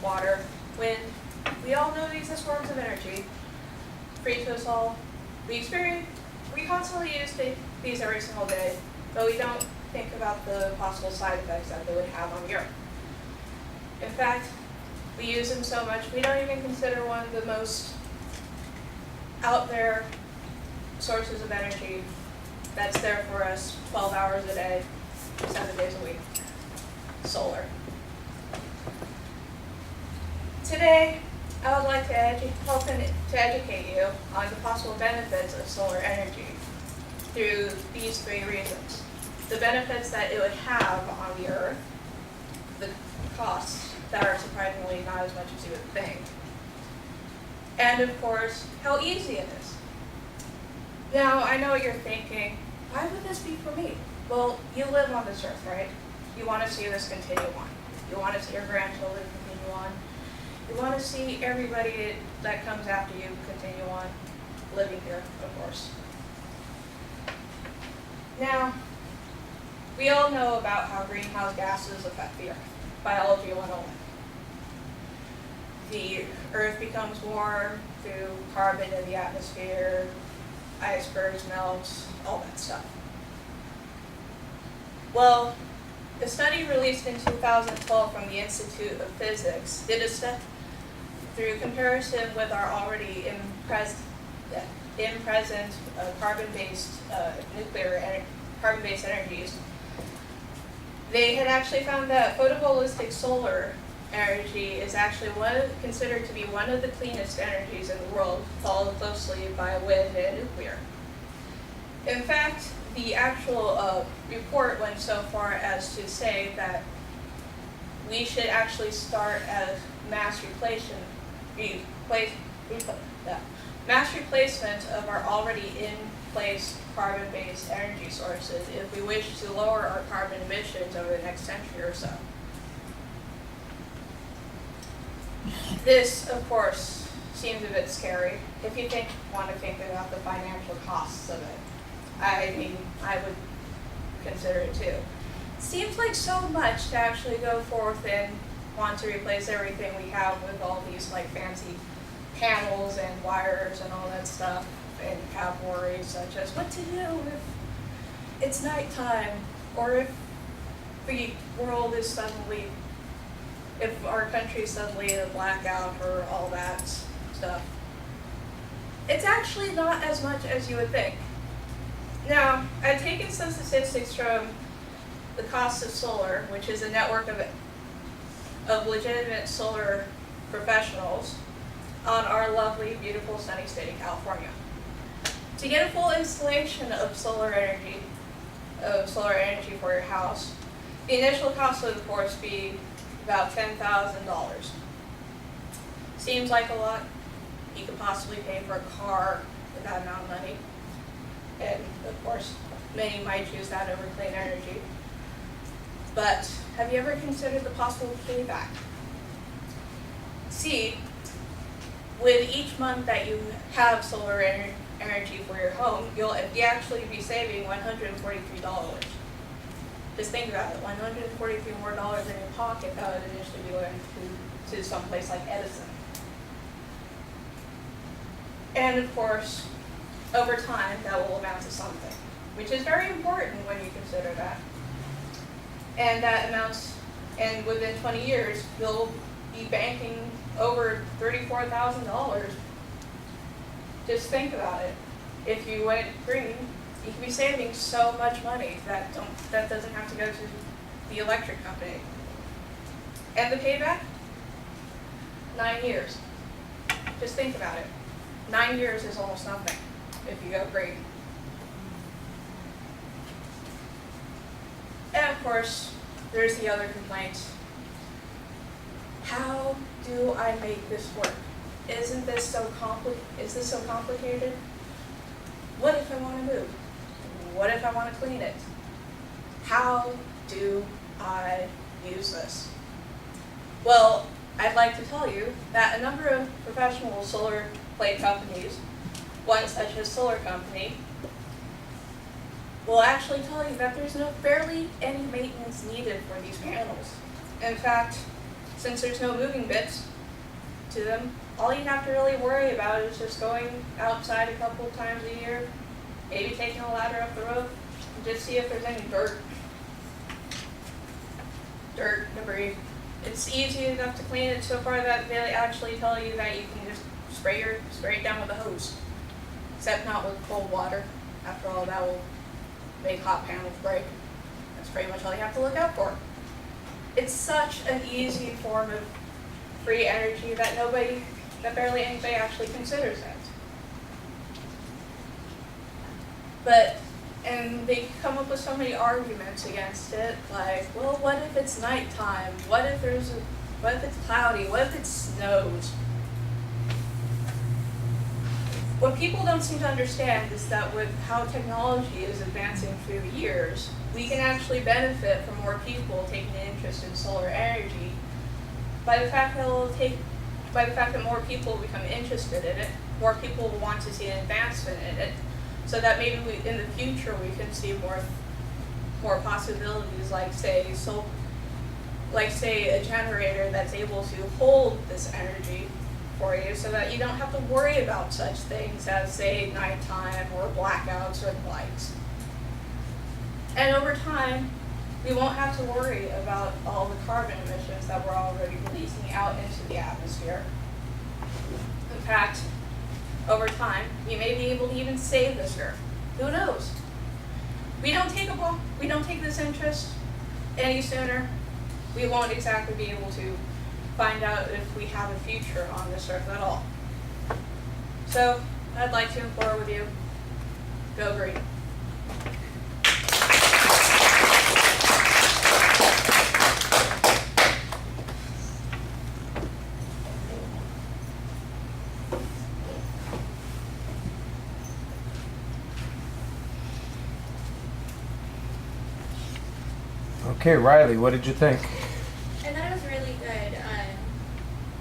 water, wind. We all know these as forms of energy, free to us all. We constantly use these every single day, but we don't think about the possible side effects that they would have on the Earth. In fact, we use them so much, we don't even consider one of the most out there sources of energy that's there for us 12 hours a day, 7 days a week, solar. Today, I would like to educate you on the possible benefits of solar energy through these 3 reasons. The benefits that it would have on the Earth, the costs that are surprisingly not as much as you would think, and of course, how easy it is. Now, I know what you're thinking, why would this be for me? Well, you live on this Earth, right? You want to see this continue on. You want to see your grandchildren continue on. You want to see everybody that comes after you continue on living here, of course. Now, we all know about how greenhouse gases affect the Earth. Biology 101. The Earth becomes warm through carbon in the atmosphere, icebergs melt, all that stuff. Well, a study released in 2012 from the Institute of Physics did a study through comparison with our already in present carbon-based carbon-based energies. They had actually found that photovoltaic solar energy is actually considered to be one of the cleanest energies in the world, followed closely by wind and nuclear. In fact, the actual report went so far as to say that we should actually start as mass replacement of our already in place carbon-based energy sources if we wish to lower our carbon emissions over the next century or so. This, of course, seems a bit scary if you want to think about the financial costs of it. I mean, I would consider it too. Seems like so much to actually go forth and want to replace everything we have with all these like fancy panels and wires and all that stuff, and have worries such as what to do if it's nighttime, or if the world is suddenly, if our country is suddenly in a blackout or all that stuff. It's actually not as much as you would think. Now, I've taken some statistics from the cost of solar, which is a network of legitimate solar professionals on our lovely, beautiful, sunny state of California. To get a full installation of solar energy for your house, the initial cost would, of course, be about $10,000. Seems like a lot. You could possibly pay for a car with that amount of money. And of course, many might choose that over clean energy. But have you ever considered the possible payback? See, with each month that you have solar energy for your home, you'll actually be saving $143. Just think about it, $143 more in your pocket that would initially be going to someplace like Edison. And of course, over time, that will amount to something, which is very important when you consider that. And that amounts, and within 20 years, you'll be banking over $34,000. Just think about it. If you went green, you could be saving so much money that doesn't have to go to the electric company. And the payback? 9 years. Just think about it. 9 years is almost nothing if you go green. And of course, there's the other complaint. How do I make this work? Isn't this so is this so complicated? What if I want to move? What if I want to clean it? How do I use this? Well, I'd like to tell you that a number of professional solar plate companies, one such as Solar Company, will actually tell you that there's barely any maintenance needed for these panels. In fact, since there's no moving bits to them, all you have to really worry about is just going outside a couple times a year, maybe taking a ladder up the roof, and just see if there's any dirt, debris. It's easy enough to clean it so far that they actually tell you that you can just spray it down with a hose, except not with cold water. After all, that will make hot panels break. That's pretty much all you have to look out for. It's such an easy form of free energy that barely anybody actually considers it. And they come up with so many arguments against it, like, well, what if it's nighttime? What if it's cloudy? What if it snows? What people don't seem to understand is that with how technology is advancing through the years, we can actually benefit from more people taking an interest in solar energy by the fact that more people become interested in it, more people will want to see an advancement in it, so that maybe in the future we can see more possibilities, like say a generator that's able to hold this energy for you, so that you don't have to worry about such things as, say, nighttime or blackouts or lights. And over time, we won't have to worry about all the carbon emissions that we're already releasing out into the atmosphere. In fact, over time, we may be able to even save this Earth. Who knows? We don't take this interest any sooner, we won't exactly be able to find out if we have a future on this Earth at all. So, I'd like to implore with you, go green. Okay, Riley, what did you think? And that was really good.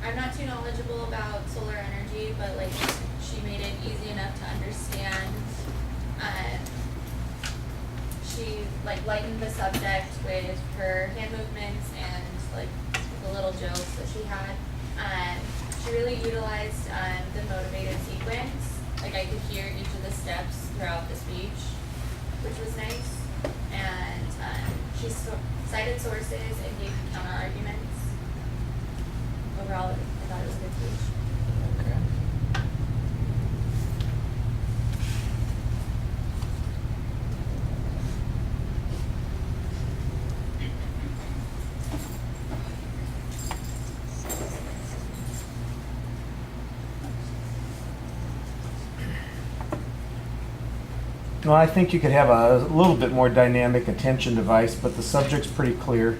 I'm not too knowledgeable about solar energy, but like she made it easy enough to understand. She like lightened the subject with her hand movements and like the little jokes that she had. She really utilized the motivated sequence. Like I could hear each of the steps throughout the speech, which was nice. And she cited sources and gave counter arguments. Overall, I thought it was a good speech. Okay. Well, I think you could have a little bit more dynamic attention device, but the subject's pretty clear.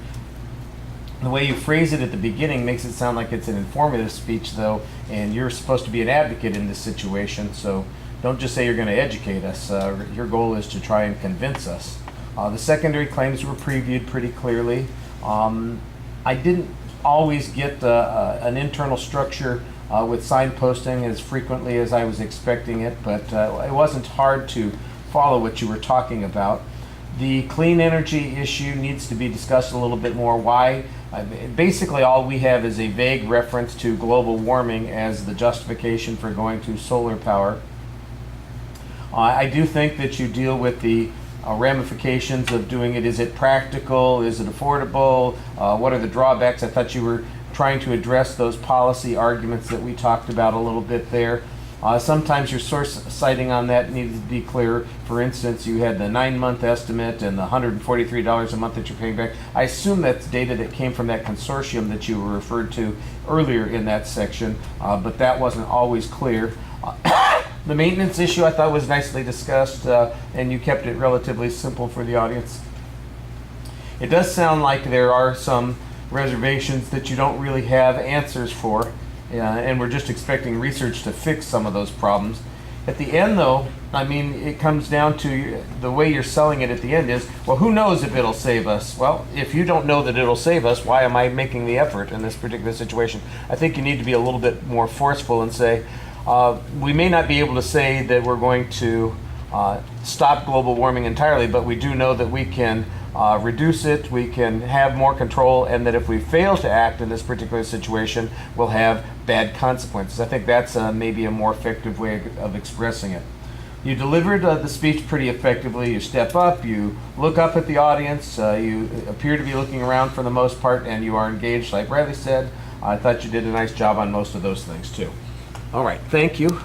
The way you phrase it at the beginning makes it sound like it's an informative speech, though, and you're supposed to be an advocate in this situation, so don't just say you're going to educate us. Your goal is to try and convince us. The secondary claims were previewed pretty clearly. I didn't always get an internal structure with signposting as frequently as I was expecting it, but it wasn't hard to follow what you were talking about. The clean energy issue needs to be discussed a little bit more. Why? Basically all we have is a vague reference to global warming as the justification for going to solar power. I do think that you deal with the ramifications of doing it. Is it practical? Is it affordable? What are the drawbacks? I thought you were trying to address those policy arguments that we talked about a little bit there. Sometimes your source citing on that needed to be clear. For instance, you had the 9-month estimate and the $143 a month that you're paying back. I assume that's data that came from that consortium that you were referred to earlier in that section, but that wasn't always clear. The maintenance issue I thought was nicely discussed, and you kept it relatively simple for the audience. It does sound like there are some reservations that you don't really have answers for. And we're just expecting research to fix some of those problems. At the end, though, I mean, it comes down to the way you're selling it at the end is, well, who knows if it'll save us? Well, if you don't know that it'll save us, why am I making the effort in this particular situation? I think you need to be a little bit more forceful and say, we may not be able to say that we're going to stop global warming entirely, but we do know that we can reduce it, we can have more control, and that if we fail to act in this particular situation, we'll have bad consequences. I think that's maybe a more effective way of expressing it. You delivered the speech pretty effectively. You step up, you look up at the audience, you appear to be looking around for the most part, and you are engaged, like Riley said. I thought you did a nice job on most of those things too. All right, thank you.